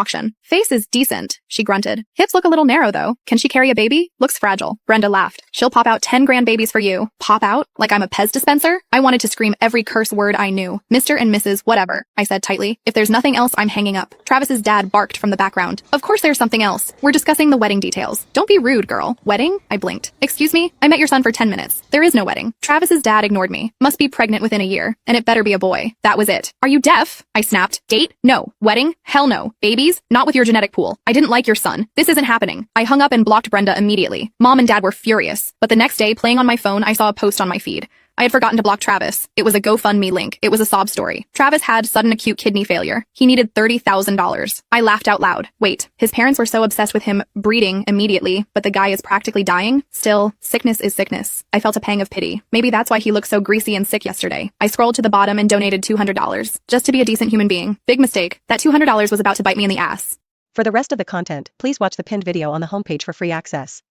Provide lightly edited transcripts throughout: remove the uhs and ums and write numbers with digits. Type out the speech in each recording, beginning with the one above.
auction. Face is decent, she grunted. Hips look a little narrow though. Can she carry a baby? Looks fragile. Brenda laughed. She'll pop out 10 grand babies for you. Pop out? Like I'm a Pez dispenser? I wanted to scream every curse word I knew. Mr. and Mrs. whatever, I said tightly. If there's nothing else, I'm hanging up. Travis's dad barked from the background. Of course there's something else. We're discussing the wedding details. Don't be rude, girl. Wedding? I blinked. Excuse me? I met your son for 10 minutes. There is no wedding. Travis's dad ignored me. Must be pregnant within a year. And it better be a boy. That was it. Are you deaf? I snapped. Date? No. Wedding? Hell no. Babies? Not with your genetic pool. I didn't like your son. This isn't happening. I hung up and blocked Brenda immediately. Mom and dad were furious. But the next day, playing on my phone, I saw a post on my feed. I had forgotten to block Travis. It was a GoFundMe link. It was a sob story. Travis had sudden acute kidney failure. He needed $30,000. I laughed out loud. Wait, his parents were so obsessed with him breeding immediately, but the guy is practically dying? Still, sickness is sickness. I felt a pang of pity. Maybe that's why he looked so greasy and sick yesterday. I scrolled to the bottom and donated $200. Just to be a decent human being. Big mistake. That $200 was about to bite me in the ass. For the rest of the content, please watch the pinned video on the homepage for free access.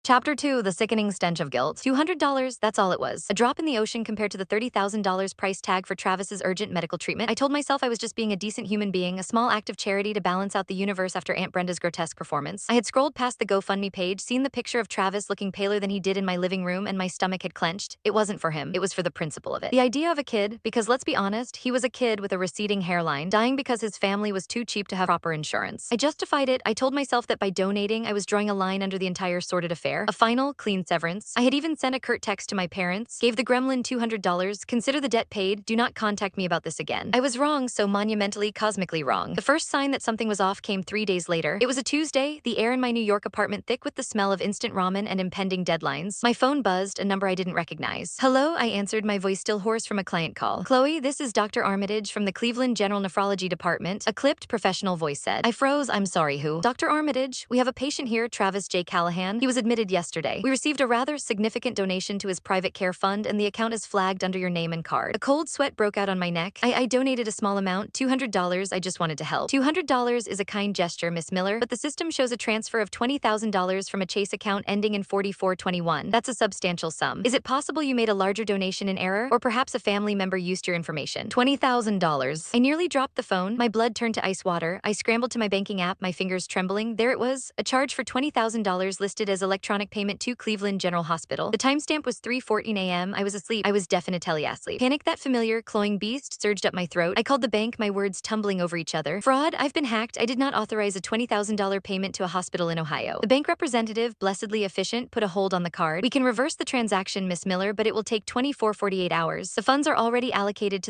Chapter 2, The Sickening Stench of Guilt. $200, that's all it was. A drop in the ocean compared to the $30,000 price tag for Travis's urgent medical treatment. I told myself I was just being a decent human being, a small act of charity to balance out the universe after Aunt Brenda's grotesque performance. I had scrolled past the GoFundMe page, seen the picture of Travis looking paler than he did in my living room, and my stomach had clenched. It wasn't for him. It was for the principle of it. The idea of a kid, because let's be honest, he was a kid with a receding hairline, dying because his family was too cheap to have proper insurance. I justified it. I told myself that by donating, I was drawing a line under the entire sordid affair. A final, clean severance. I had even sent a curt text to my parents, gave the gremlin $200, consider the debt paid, do not contact me about this again. I was wrong, so monumentally, cosmically wrong. The first sign that something was off came 3 days later. It was a Tuesday, the air in my New York apartment thick with the smell of instant ramen and impending deadlines. My phone buzzed, a number I didn't recognize. Hello, I answered, my voice still hoarse from a client call. Chloe, this is Dr. Armitage from the Cleveland General Nephrology Department, a clipped professional voice said. I froze, I'm sorry, who? Dr. Armitage, we have a patient here, Travis J. Callahan. He was admitted yesterday. We received a rather significant donation to his private care fund, and the account is flagged under your name and card. A cold sweat broke out on my neck. I donated a small amount, $200. I just wanted to help. $200 is a kind gesture, Miss Miller, but the system shows a transfer of $20,000 from a Chase account ending in 4421. That's a substantial sum. Is it possible you made a larger donation in error, or perhaps a family member used your information? $20,000. I nearly dropped the phone. My blood turned to ice water. I scrambled to my banking app, my fingers trembling. There it was, a charge for $20,000 listed as electronic payment to Cleveland General Hospital. The timestamp was 3:14 a.m. I was asleep. I was definitely asleep. Panic, that familiar, cloying beast, surged up my throat. I called the bank, my words tumbling over each other. Fraud, I've been hacked. I did not authorize a $20,000 payment to a hospital in Ohio. The bank representative, blessedly efficient, put a hold on the card. We can reverse the transaction, Miss Miller, but it will take 24-48 hours. The funds are already allocated to